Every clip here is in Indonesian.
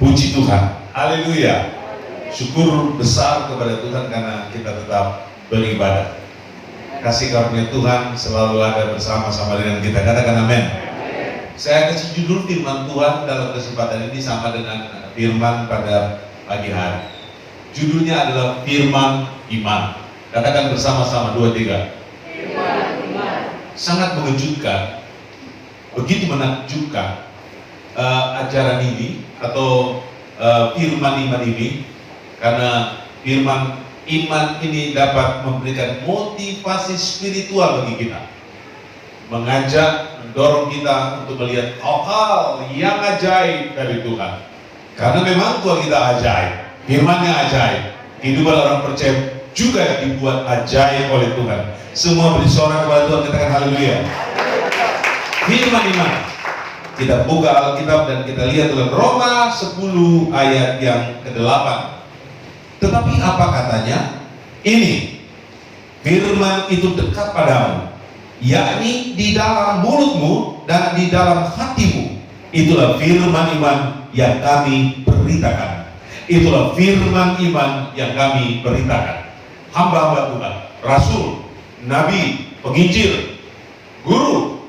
Puji Tuhan, haleluya. Syukur besar kepada Tuhan karena kita tetap beribadah. Kasih karunia Tuhan selalu ada bersama-sama dengan kita. Katakan amin. Saya kasih judul firman Tuhan dalam kesempatan ini sama dengan firman pada pagi hari. Judulnya adalah firman iman. Katakan bersama-sama 2, 3. Firman iman. Sangat mengejutkan, begitu menakjubkan ajaran ini atau firman iman ini, karena firman iman ini dapat memberikan motivasi spiritual bagi kita, mengajak, mendorong kita untuk melihat hal-hal yang ajaib dari Tuhan. Karena memang Tuhan kita ajaib, firman-Nya ajaib, kehidupan orang percaya juga dibuat ajaib oleh Tuhan. Semua beri sorak kepada Tuhan, katakan haleluya. Firman iman. Kita buka Alkitab dan kita lihat dalam Roma 10 ayat yang ke-8. Tetapi apa katanya? Ini, firman itu dekat padamu, yakni di dalam mulutmu dan di dalam hatimu. Itulah firman iman yang kami beritakan. Itulah firman iman yang kami beritakan. Hamba-hamba Tuhan, rasul, nabi, penginjil, guru,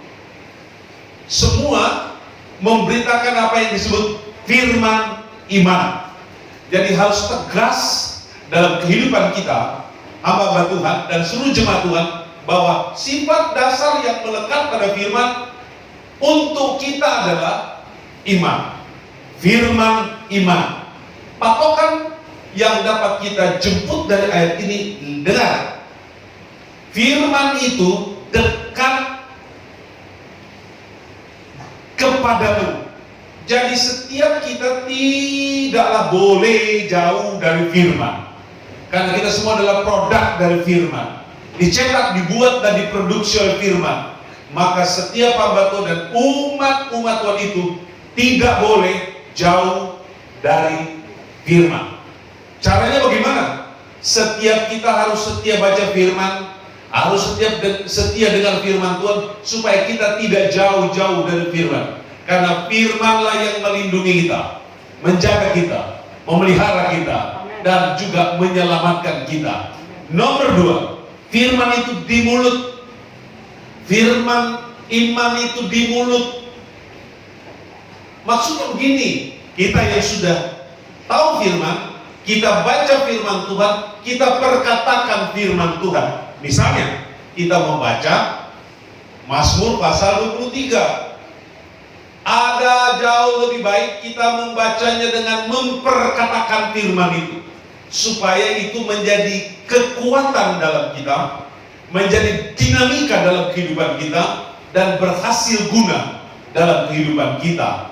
semua memberitakan apa yang disebut firman iman. Jadi harus tegas dalam kehidupan kita, hamba Tuhan dan seluruh jemaat Tuhan, bahwa sifat dasar yang melekat pada firman untuk kita adalah iman. Firman iman. Patokan yang dapat kita jemput dari ayat ini, dengar. Firman itu dekat kepadamu. Jadi setiap kita tidaklah boleh jauh dari firman, karena kita semua adalah produk dari firman, dicetak, dibuat dan diproduksi oleh firman. Maka setiap hamba Tuhan dan umat Tuhan itu tidak boleh jauh dari firman. Caranya bagaimana? Setiap kita harus setia baca firman, harus setia dengan firman Tuhan, supaya kita tidak jauh-jauh dari firman. Karena firmanlah yang melindungi kita, menjaga kita, memelihara kita, dan juga menyelamatkan kita. Nomor 2, firman itu di mulut. Firman iman itu di mulut. Maksudnya begini, kita yang sudah tahu firman, kita baca firman Tuhan, kita perkatakan firman Tuhan. Misalnya, kita membaca Mazmur pasal 23. Ada jauh lebih baik kita membacanya dengan memperkatakan firman itu, supaya itu menjadi kekuatan dalam kita, menjadi dinamika dalam kehidupan kita, dan berhasil guna dalam kehidupan kita.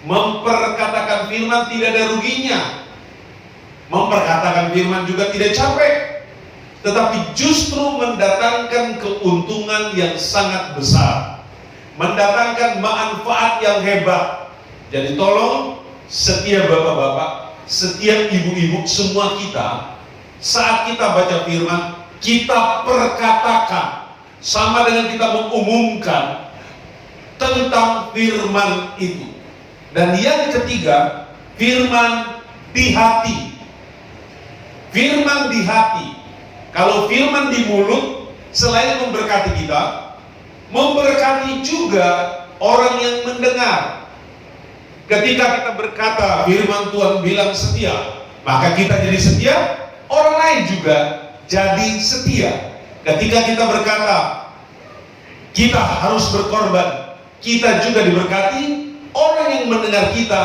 Memperkatakan firman tidak ada ruginya. Memperkatakan firman juga tidak capek, tetapi justru mendatangkan keuntungan yang sangat besar, mendatangkan manfaat yang hebat. Jadi tolong setiap bapak-bapak, setiap ibu-ibu, semua kita, saat kita baca firman, kita perkatakan, sama dengan kita mengumumkan tentang firman itu. Dan yang ketiga, firman di hati. Firman di hati. Kalau firman di mulut, selain memberkati kita, memberkati juga orang yang mendengar. Ketika kita berkata firman Tuhan bilang setia, maka kita jadi setia, orang lain juga jadi setia. Ketika kita berkata kita harus berkorban, kita juga diberkati, orang yang mendengar kita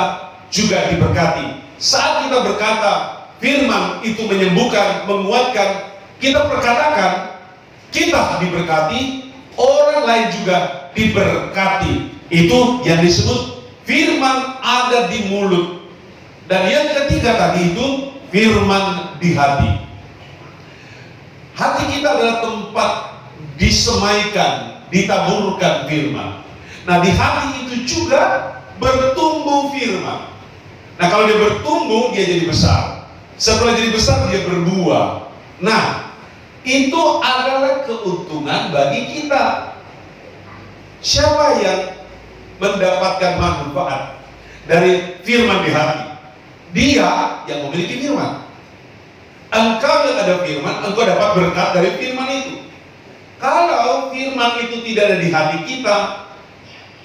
juga diberkati. Saat kita berkata firman itu menyembuhkan, menguatkan, kita perkatakan kita diberkati, orang lain juga diberkati. Itu yang disebut firman ada di mulut. Dan yang ketiga tadi itu firman di hati. Hati kita adalah tempat disemaikan, ditaburkan firman. Nah, di hati itu juga bertumbuh firman. Nah, kalau dia bertumbuh, dia jadi besar. Setelah jadi besar, dia berbuah. Nah, itu adalah keuntungan bagi kita. Siapa yang mendapatkan manfaat dari firman di hati? Dia yang memiliki firman. Engkau yang ada firman, engkau dapat berkat dari firman itu. Kalau firman itu tidak ada di hati kita,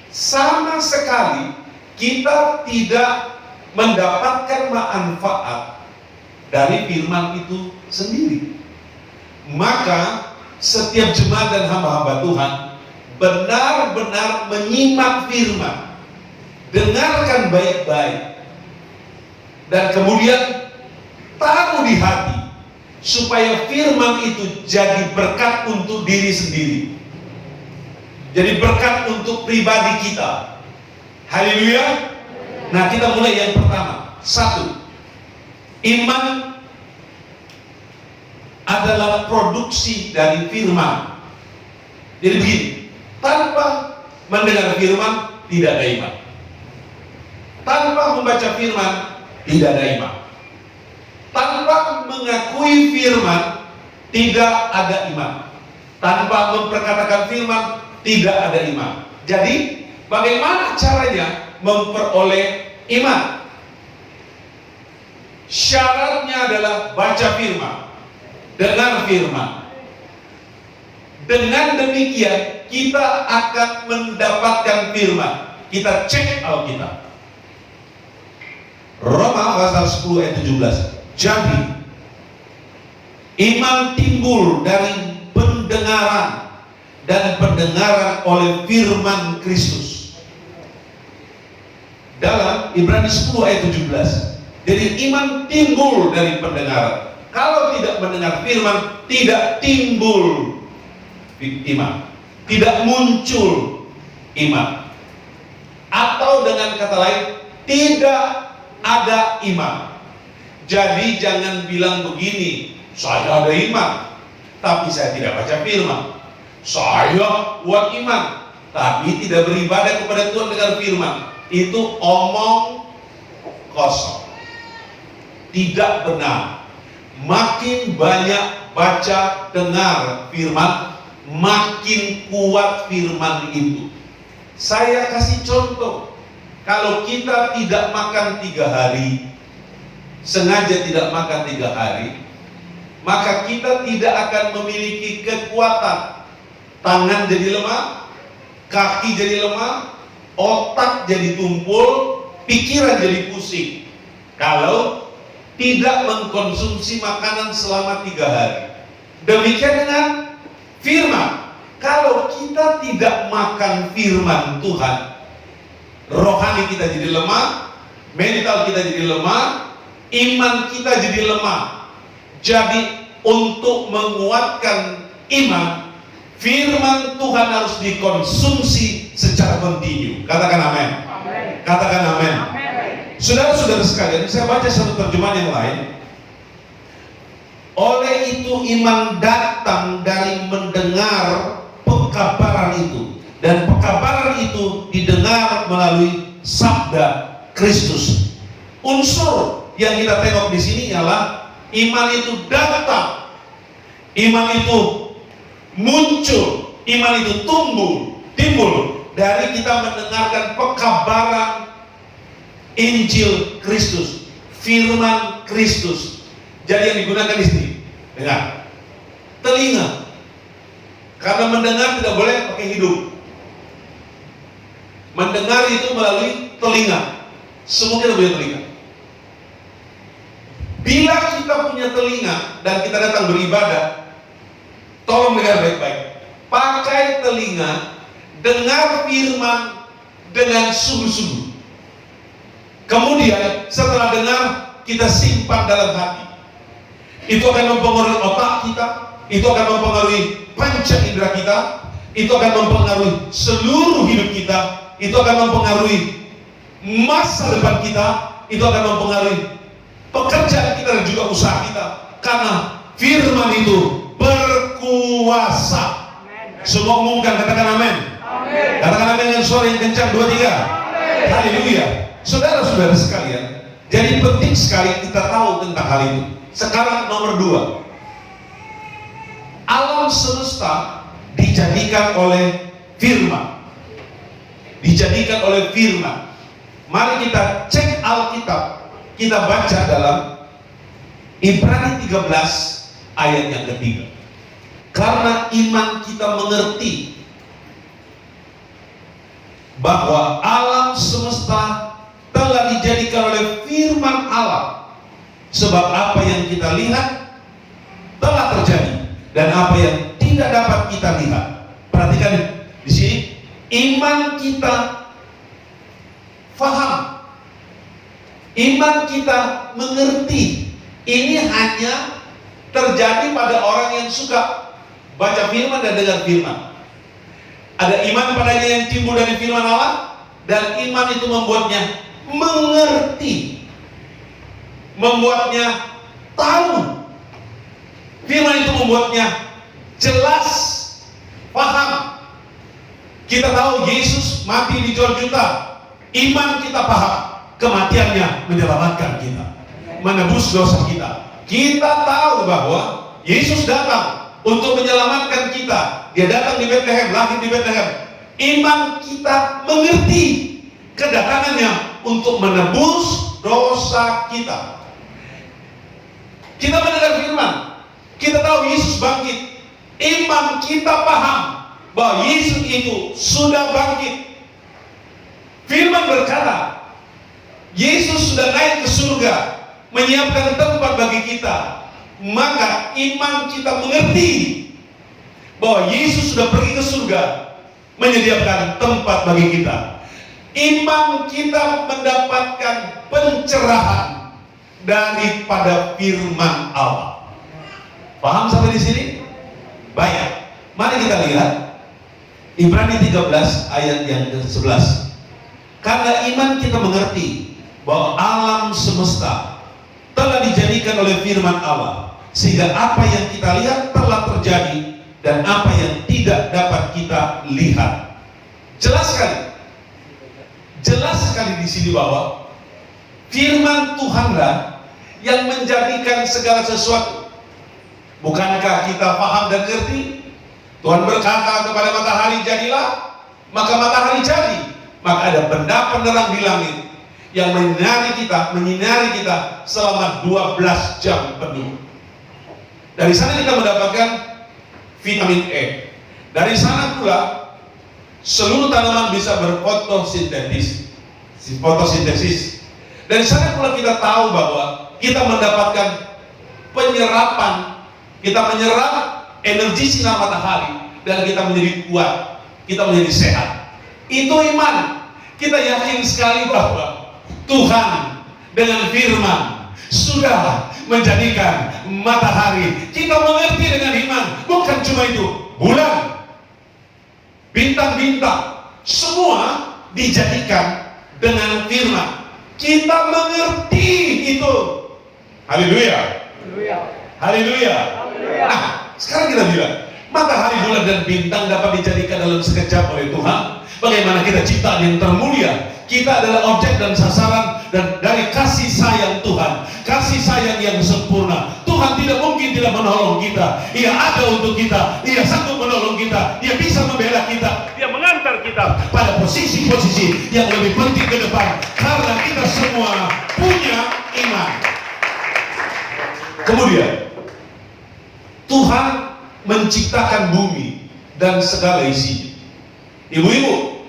sama sekali kita tidak mendapatkan manfaat dari firman itu sendiri. Maka setiap jemaat dan hamba-hamba Tuhan benar-benar menyimak firman, dengarkan baik-baik, dan kemudian taruh di hati, supaya firman itu jadi berkat untuk diri sendiri, jadi berkat untuk pribadi kita. Haleluya. Nah, kita mulai yang pertama. 1. Iman adalah produksi dari firman. Jadi begini, tanpa mendengar firman tidak ada iman. Tanpa membaca firman tidak ada iman. Tanpa mengakui firman tidak ada iman. Tanpa memperkatakan firman tidak ada iman. Jadi bagaimana caranya memperoleh iman? Syaratnya adalah baca firman, dengar firman. Dengan demikian kita akan mendapatkan firman. Kita cek Alkitab. Roma pasal 10 ayat 17. Jadi iman timbul dari pendengaran, dan pendengaran oleh firman Kristus. Dalam Ibrani 10 ayat 17. Jadi iman timbul dari pendengaran. Kalau tidak mendengar firman, tidak timbul iman, tidak muncul iman. Atau dengan kata lain, tidak ada iman. Jadi jangan bilang begini, saya ada iman, tapi saya tidak baca firman. Saya kuat iman, tapi tidak beribadah kepada Tuhan dengan firman. Itu omong kosong, tidak benar. Makin banyak baca dengar firman, makin kuat firman itu. Saya kasih contoh. Kalau kita tidak makan 3 hari, sengaja tidak makan 3 hari, maka kita tidak akan memiliki kekuatan. Tangan jadi lemah, kaki jadi lemah, otak jadi tumpul, pikiran jadi pusing. Kalau tidak mengkonsumsi makanan selama 3 hari. Demikian dengan firman. Kalau kita tidak makan firman Tuhan, rohani kita jadi lemah, mental kita jadi lemah, iman kita jadi lemah. Jadi untuk menguatkan iman, firman Tuhan harus dikonsumsi secara kontinu. Katakan amin. Katakan amin. Saudara-saudara sekalian, saya baca satu terjemahan yang lain. Oleh itu iman datang dari mendengar pekabaran itu, dan pekabaran itu didengar melalui sabda Kristus. Unsur yang kita tengok di sini ialah iman itu datang, iman itu muncul, iman itu timbul dari kita mendengarkan pekabaran Injil Kristus, firman Kristus. Jadi yang digunakan di sini, dengar, telinga. Karena mendengar tidak boleh pakai hidung. Mendengar itu melalui telinga. Semua kita punya telinga. Bila kita punya telinga dan kita datang beribadah, tolong dengar baik-baik. Pakai telinga, dengar firman dengan sungguh-sungguh. Kemudian setelah dengar, kita simpan dalam hati. Itu akan mempengaruhi otak kita, itu akan mempengaruhi panca indera kita, itu akan mempengaruhi seluruh hidup kita, itu akan mempengaruhi masa depan kita, itu akan mempengaruhi pekerjaan kita dan juga usaha kita. Karena firman itu berkuasa. Semua umumkan, katakan amin. Katakan amin dengan suara yang kencang, 2, 3. Haleluya. Saudara-saudara sekalian, jadi penting sekali kita tahu tentang hal itu. Sekarang nomor 2, alam semesta dijadikan oleh firman. Dijadikan oleh firman. Mari kita cek Alkitab kita baca dalam Ibrani 13 ayat yang ketiga. Karena iman kita mengerti bahwa alam semesta telah dijadikan oleh firman Allah. Sebab apa yang kita lihat telah terjadi dan apa yang tidak dapat kita lihat. Perhatikan di sini, iman kita faham, iman kita mengerti. Ini hanya terjadi pada orang yang suka baca firman dan dengar firman. Ada iman padanya yang timbul dari firman Allah, dan iman itu membuatnya mengerti, membuatnya tahu. Firman itu membuatnya jelas, paham. Kita tahu Yesus mati dijual juta. Iman kita paham, kematiannya menyelamatkan kita, menebus dosa kita. Kita tahu bahwa Yesus datang untuk menyelamatkan kita. Dia datang di Bethlehem, lahir di Bethlehem. Iman kita mengerti kedatangannya untuk menebus dosa kita. Kita mendengar firman, kita tahu Yesus bangkit. Iman kita paham bahwa Yesus itu sudah bangkit. Firman berkata, Yesus sudah naik ke surga, menyiapkan tempat bagi kita. Maka iman kita mengerti bahwa Yesus sudah pergi ke surga, menyediakan tempat bagi kita. Iman kita mendapatkan pencerahan daripada firman Allah. Paham sampai di sini? Baik. Mari kita lihat Ibrani 13 ayat yang ke-11. Karena iman kita mengerti bahwa alam semesta telah dijadikan oleh firman Allah, sehingga apa yang kita lihat telah terjadi dan apa yang tidak dapat kita lihat. Jelas sekali di sini bahwa firman Tuhanlah yang menjadikan segala sesuatu. Bukankah kita paham dan ngerti? Tuhan berkata kepada matahari, jadilah, maka matahari jadi. Maka ada benda penerang di langit yang menyinari kita selama 12 jam penuh. Dari sana kita mendapatkan vitamin E. Dari sana pula seluruh tanaman bisa berfotosintesis. Dari sana pula kita tahu bahwa kita mendapatkan penyerapan, kita menyerap energi sinar matahari dan kita menjadi kuat, kita menjadi sehat. Itu iman. Kita yakin sekali bahwa Tuhan dengan firman sudah menjadikan matahari. Kita mengerti dengan iman. Bukan cuma itu, bulan, bintang-bintang, semua dijadikan dengan firman. Kita mengerti itu. Haleluya. Haleluya. Nah, sekarang kita bilang, matahari, bulan, dan bintang dapat dijadikan dalam sekejap oleh Tuhan. Bagaimana kita ciptaan yang termulia? Kita adalah objek dan sasaran dan dari kasih sayang Tuhan, kasih sayang yang sempurna. Tuhan tidak mungkin tidak menolong kita. Ia ada untuk kita, Dia sanggup menolong kita, Dia bisa membela kita, Dia mengantar kita pada posisi-posisi yang lebih penting ke depan, karena kita semua punya iman. Kemudian Tuhan menciptakan bumi dan segala isinya. Ibu-ibu,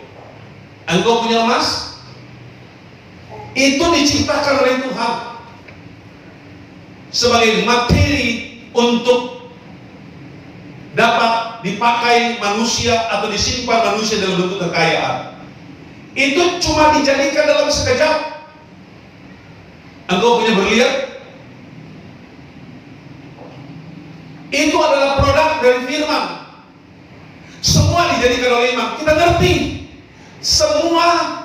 engkau punya emas? Itu diciptakan oleh Tuhan sebagai materi untuk dapat dipakai manusia atau disimpan manusia dalam bentuk kekayaan. Itu cuma dijadikan dalam sekejap. Engkau punya berlian? Itu adalah produk dari firman. Semua dijadikan oleh iman. Kita ngerti semua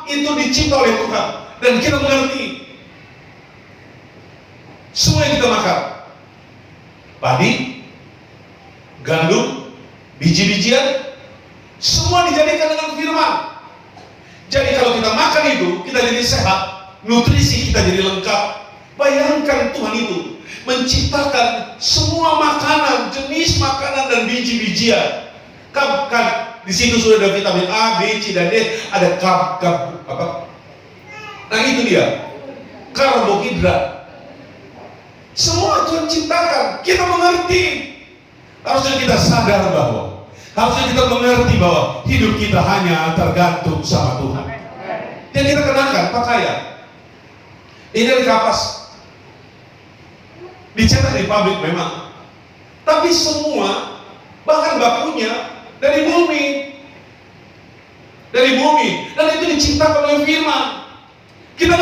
itu dicipta oleh Tuhan, dan kita mengerti semua yang kita makan, padi, gandum, biji-bijian, semua dijadikan dengan firman. Jadi kalau kita makan itu, kita jadi sehat, nutrisi kita jadi lengkap. Bayangkan Tuhan itu menciptakan semua makanan, jenis makanan dan biji-bijian. Di situ sudah ada vitamin A, B, C, dan D. Ada Nah itu dia, karbohidrat. Semua Tuhan ciptakan, kita mengerti. Harusnya kita sadar bahwa, harusnya kita mengerti bahwa hidup kita hanya tergantung sama Tuhan. Yang kita kenakan pakaian, ini dari kapas, dicetak di pabrik memang, tapi semua bahan bakunya dari bumi, dan itu diciptakan oleh Firman. Kita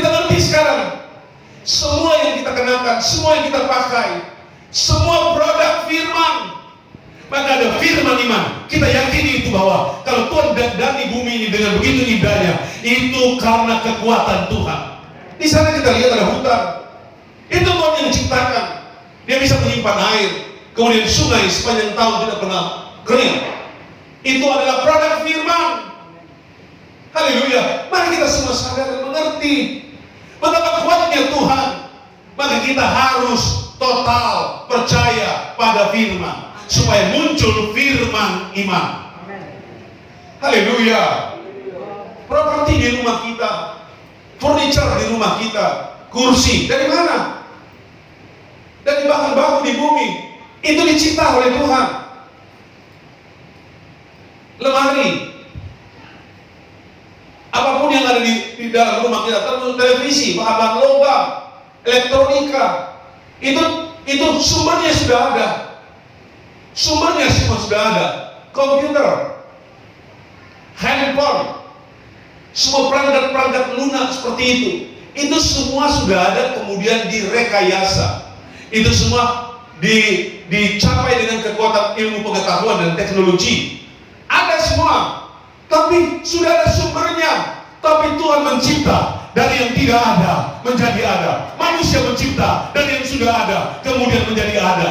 ngerti sekarang. Semua yang kita kenakan, semua yang kita pakai, semua produk Firman. Maka ada firman iman. Kita yakini itu bahwa kalau Tuhan dandani bumi ini dengan begitu indahnya, itu karena kekuatan Tuhan. Di sana kita lihat ada hutan. Itu Tuhan yang ciptakan. Dia bisa menyimpan air. Kemudian sungai sepanjang tahun tidak pernah kering. Itu adalah produk firman. Haleluya. Mari kita semua sadar dan mengerti betapa kuatnya Tuhan. Maka kita harus total percaya pada firman, supaya muncul firman iman. Haleluya. Properti di rumah kita, furniture di rumah kita, kursi dari mana? Dari bahan baku di bumi. Itu dicipta oleh Tuhan. Lemari, apapun yang ada di dalam rumah kita, termasuk televisi, bahan logam, elektronika, itu sumbernya sudah ada. Sumbernya semua sudah ada. Komputer, handphone, semua perangkat-perangkat lunak seperti itu semua sudah ada, kemudian direkayasa. Itu semua dicapai dengan kekuatan ilmu pengetahuan dan teknologi. Ada semua, tapi sudah ada sumbernya. Tapi Tuhan mencipta dari yang tidak ada menjadi ada. Manusia mencipta dari yang sudah ada kemudian menjadi ada.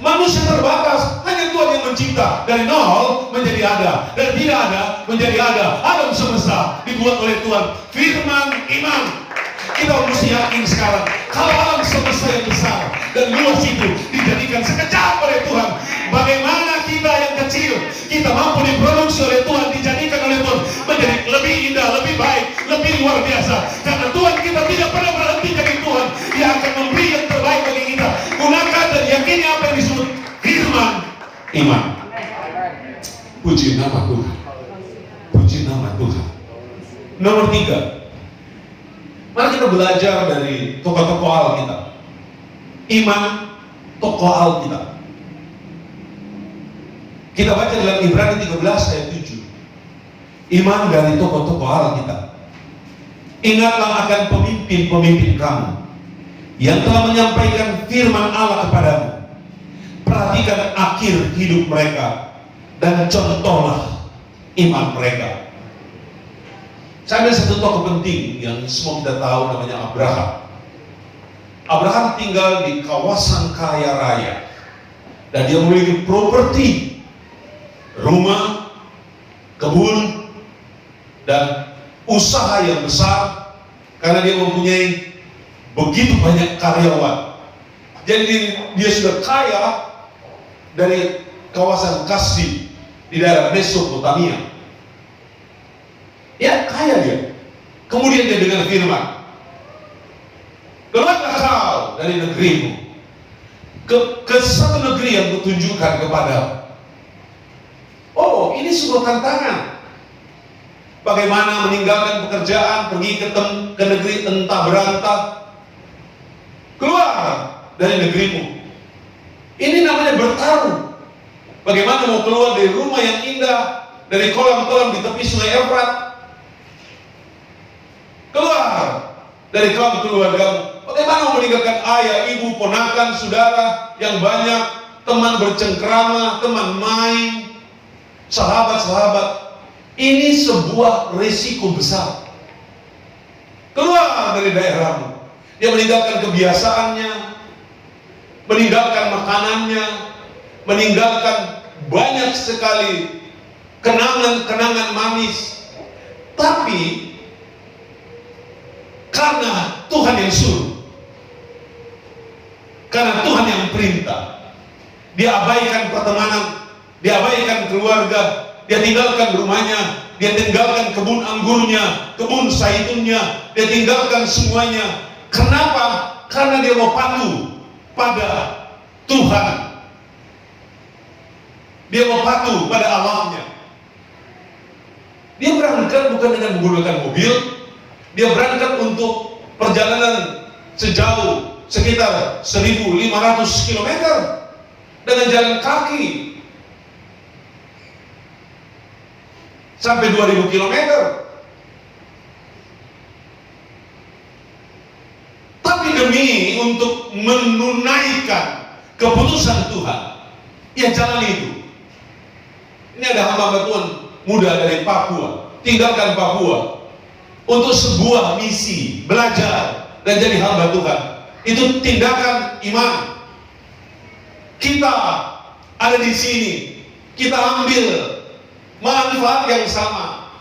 Manusia terbatas, hanya Tuhan yang mencipta dari nol menjadi ada, dari tidak ada menjadi ada. Alam semesta dibuat oleh Tuhan. Firman iman. Kita mesti yakin sekarang, kalau alam semesta yang besar dan luas itu dijadikan sekejap oleh Tuhan, bagaimana kita yang kecil, kita mampu diproduksi oleh Tuhan, dijadikan oleh Tuhan menjadi lebih indah, lebih baik, lebih luar biasa. Karena Tuhan kita tidak pernah berhenti jadi Tuhan. Dia akan memberi yang terbaik bagi kita. Gunakan dan yakini apa yang disebut firman iman. Puji nama Tuhan. Puji nama Tuhan. Nomor 3, mari kita belajar dari tokoh-tokoh Alkitab. Iman tokoh Alkitab. Kita baca dalam Ibrani 13 ayat 7. Iman dari tokoh-tokoh Alkitab. Ingatlah akan pemimpin-pemimpin kamu yang telah menyampaikan firman Allah kepadamu. Perhatikan akhir hidup mereka dan contohlah iman mereka. Saya ambil satu tokoh penting yang semua kita tahu, namanya Abraham. Abraham tinggal di kawasan kaya raya dan dia memiliki properti, rumah, kebun, dan usaha yang besar karena dia mempunyai begitu banyak karyawan. Jadi dia sudah kaya dari kawasan Kasdim di daerah Mesopotamia. Ya, kaya dia. Kemudian dia dengar firman, keluarlah kau dari negerimu ke satu negeri yang kutunjukkan kepada. Oh, ini sebuah tantangan. Bagaimana meninggalkan pekerjaan, pergi ke negeri entah berantah, keluar dari negerimu. Ini namanya bertaruh. Bagaimana mau keluar dari rumah yang indah, dari kolam-kolam di tepi sungai Efrat, keluar dari kaum keluargamu. Bagaimana mau meninggalkan ayah, ibu, ponakan, saudara yang banyak, teman bercengkrama, teman main, sahabat-sahabat. Ini sebuah risiko besar. Keluar dari daerahmu. Dia meninggalkan kebiasaannya, meninggalkan makanannya, meninggalkan banyak sekali kenangan-kenangan manis. Tapi karena Tuhan yang suruh, karena Tuhan yang perintah, dia abaikan pertemanan, dia abaikan keluarga, dia tinggalkan rumahnya, dia tinggalkan kebun anggurnya, kebun zaitunnya, dia tinggalkan semuanya. Kenapa? Karena dia mau patuh pada Tuhan. Dia mau patuh pada Allahnya. Dia berangkat bukan dengan menggunakan mobil, dia berangkat untuk perjalanan sejauh sekitar 1.500 km dengan jalan kaki sampai 2.000 km. Tapi demi untuk menunaikan keputusan Tuhan, ia jalani itu. Ini ada hamba Tuhan muda dari Papua, tinggalkan Papua untuk sebuah misi, belajar dan jadi hamba Tuhan. Itu tindakan iman. Kita ada di sini, kita ambil manfaat yang sama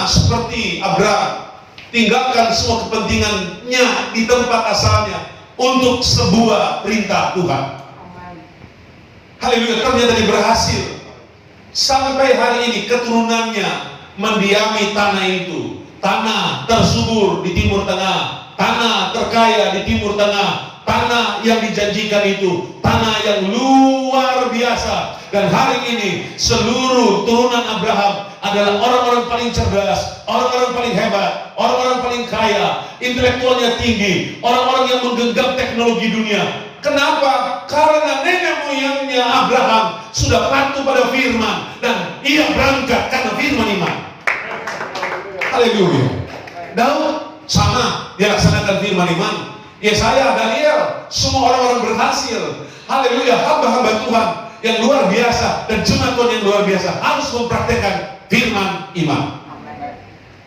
seperti Abraham, tinggalkan semua kepentingannya di tempat asalnya untuk sebuah perintah Tuhan. Haleluya, ternyata dia berhasil. Sampai hari ini keturunannya mendiami tanah itu, tanah tersubur di Timur Tengah, tanah terkaya di Timur Tengah, tanah yang dijanjikan itu, tanah yang luar biasa. Dan hari ini seluruh turunan Abraham adalah orang-orang paling cerdas, orang-orang paling hebat, orang-orang paling kaya, intelektualnya tinggi, orang-orang yang menggenggam teknologi dunia. Kenapa? Karena nenek moyangnya Abraham sudah patuh pada firman dan ia berangkat karena firman iman. Haleluya. Daud sama, dia laksanakan firman iman. Yesaya, Daniel, semua orang-orang berhasil. Haleluya, hamba-hamba Tuhan yang luar biasa dan jemaat Tuhan yang luar biasa harus mempraktekkan firman iman.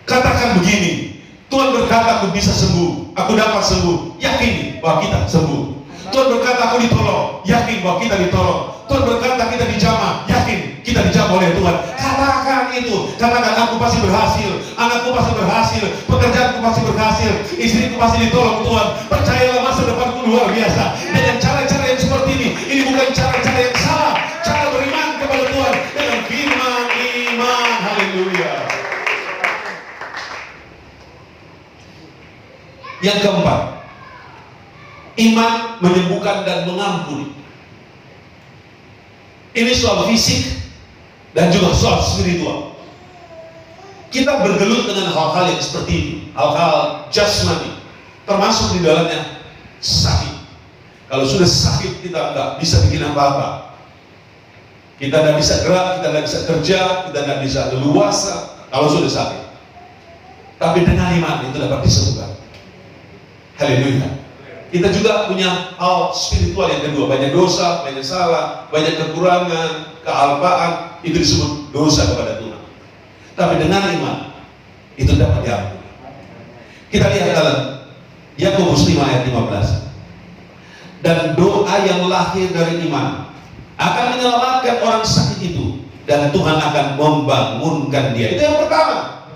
Katakan begini, Tuhan berkata aku bisa sembuh, aku dapat sembuh, yakin bahwa kita sembuh. Tuhan berkata aku ditolong, yakin bahwa kita ditolong. Tuhan berkata kita dijamah, yakin kita dijamah oleh Tuhan. Katakan itu, katakan aku pasti berhasil, anakku pasti berhasil, pekerjaanku pasti berhasil, istriku pasti ditolong Tuhan. Percayalah masa depanku luar biasa. Dengan cara-cara yang seperti ini bukan cara-cara yang salah, cara beriman kepada Tuhan dengan firman iman. Haleluya. Yang keempat, iman menyembuhkan dan mengampuni. Ini soal fisik dan juga soal spiritual. Kita bergelut dengan hal-hal yang seperti itu, hal-hal jasmani, termasuk di dalamnya sakit. Kalau sudah sakit kita nggak bisa bikin apa-apa. Kita nggak bisa gerak, kita nggak bisa kerja, kita nggak bisa leluasa kalau sudah sakit. Tapi dengan iman itu dapat disembuhkan. Haleluya. Kita juga punya hal spiritual yang kedua, banyak dosa, banyak salah, banyak kekurangan, kealpaan, itu disebut dosa kepada Tuhan. Tapi dengan iman itu dapat diampuni. Kita lihat dalam Yakobus 5 ayat 15. Dan doa yang lahir dari iman akan menyelamatkan orang sakit itu, dan Tuhan akan membangunkan dia. Itu yang pertama.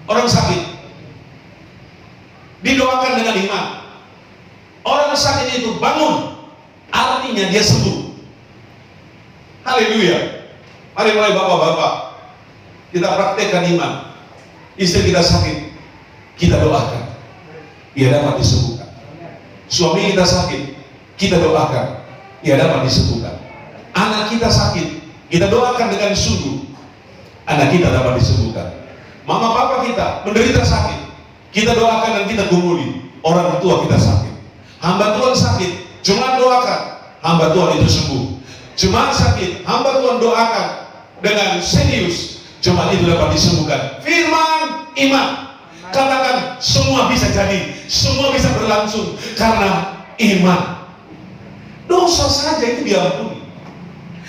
Orang sakit didoakan dengan iman. Orang sakit itu bangun, artinya dia sembuh. Haleluya. Mari mulai bapak-bapak, kita praktekkan iman. Istri kita sakit, kita doakan, ia dapat disembuhkan. Suami kita sakit, kita doakan, ia dapat disembuhkan. Anak kita sakit, kita doakan dengan sungguh, anak kita dapat disembuhkan. Mama papa kita menderita sakit, kita doakan dan kita gumuli, orang tua kita sakit. Hamba Tuhan sakit, jemaat doakan, hamba Tuhan itu sembuh. Jemaat sakit, hamba Tuhan doakan dengan serius, jemaat itu dapat disembuhkan. Firman iman, katakan semua bisa jadi, semua bisa berlangsung karena iman. Dosa saja itu diampuni,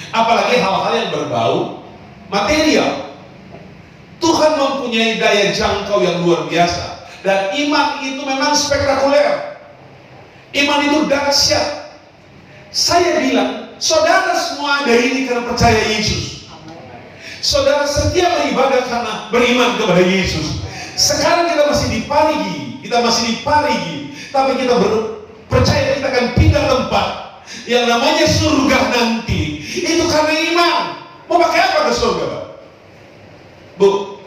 apalagi hal-hal yang berbau material. Tuhan mempunyai daya jangkau yang luar biasa, dan iman itu memang spektakuler. Iman itu dahsyat. Saya bilang, saudara semua ada ini karena percaya Yesus. Saudara setia beribadah karena beriman kepada Yesus. Sekarang kita masih diparigi, tapi kita percaya kita akan pindah tempat yang namanya surga nanti. Itu karena iman. Mau pakai apa ke surga, Pak? Bu,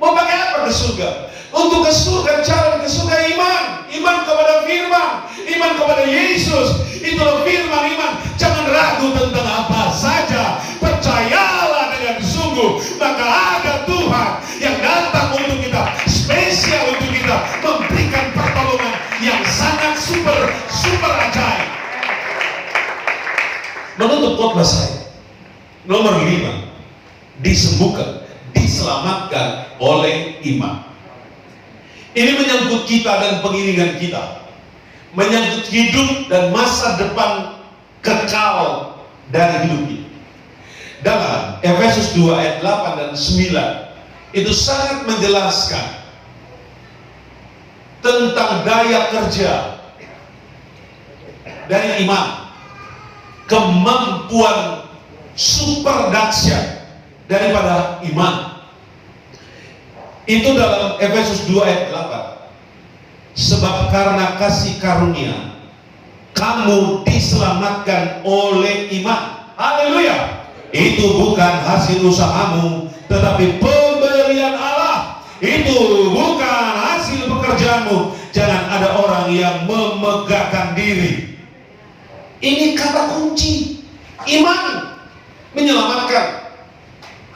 mau pakai apa ke surga? Untuk ke surga, cara ke surga iman. Iman kepada firman, iman kepada Yesus. Itulah firman iman. Jangan ragu tentang apa saja. Percayalah dengan sungguh. Maka ada Tuhan yang datang untuk kita, spesial untuk kita, memberikan pertolongan yang sangat super ajaib. Menutup khotbah saya, nomor 5, disembuhkan, diselamatkan oleh iman. Ini menyangkut kita dan pengiringan kita, menyangkut hidup dan masa depan kekal dari hidup kita. Dalam Efesus 2 ayat 8 dan 9 itu sangat menjelaskan tentang daya kerja dari iman, kemampuan super dahsyat daripada iman. Itu dalam Efesus 2 ayat 8. Sebab karena kasih karunia kamu diselamatkan oleh iman. Haleluya. Itu bukan hasil usahamu, tetapi pemberian Allah. Itu bukan hasil pekerjaanmu. Jangan ada orang yang memegahkan diri. Ini kata kunci. Iman menyelamatkan.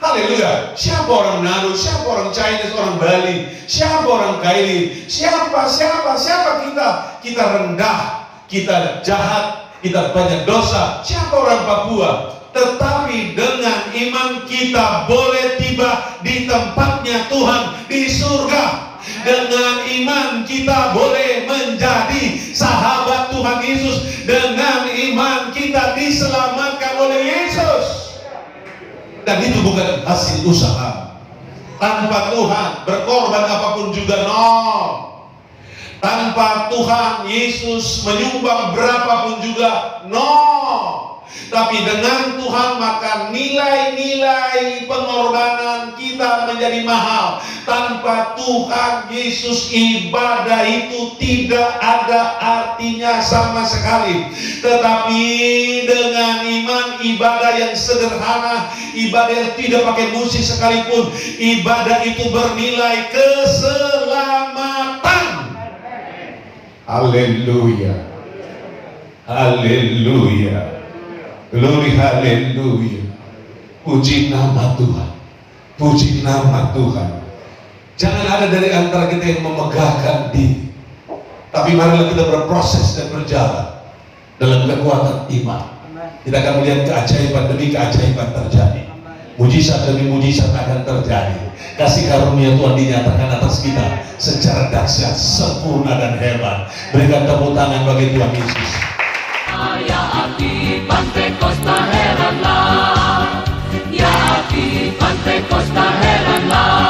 Haleluya. Siapa orang Nado, siapa orang Chinese, orang Bali, siapa orang Kaili, siapa kita? Kita rendah, kita jahat, kita banyak dosa. Siapa orang Papua? Tetapi dengan iman kita boleh tiba di tempatnya Tuhan di surga. Dengan iman kita boleh menjadi sahabat Tuhan Yesus. Dengan iman kita diselamatkan oleh Yesus. Dan itu bukan hasil usaha. Tanpa Tuhan berkorban apapun juga nol. Tanpa Tuhan Yesus menyumbang berapapun juga nol. Tapi dengan Tuhan maka nilai-nilai pengorbanan kita menjadi mahal. Tanpa Tuhan Yesus ibadah itu tidak ada artinya sama sekali. Tetapi dengan iman, ibadah yang sederhana, ibadah yang tidak pakai musik sekalipun, ibadah itu bernilai keselamatan. Haleluya. Haleluya. Glory, haleluya. Puji nama Tuhan. Puji nama Tuhan. Jangan ada dari antara kita yang memegahkan diri. Tapi marilah kita berproses dan berjalan dalam kekuatan iman. Kita akan melihat keajaiban demi keajaiban terjadi. Mujizat demi mujizat akan terjadi. Kasih karunia Tuhan dinyatakan atas kita secara dahsyat, sempurna dan hebat. Berikan tepuk tangan bagi Tuhan Yesus. Ya api Pantekosta heranlah, ya api Pantekosta heranlah.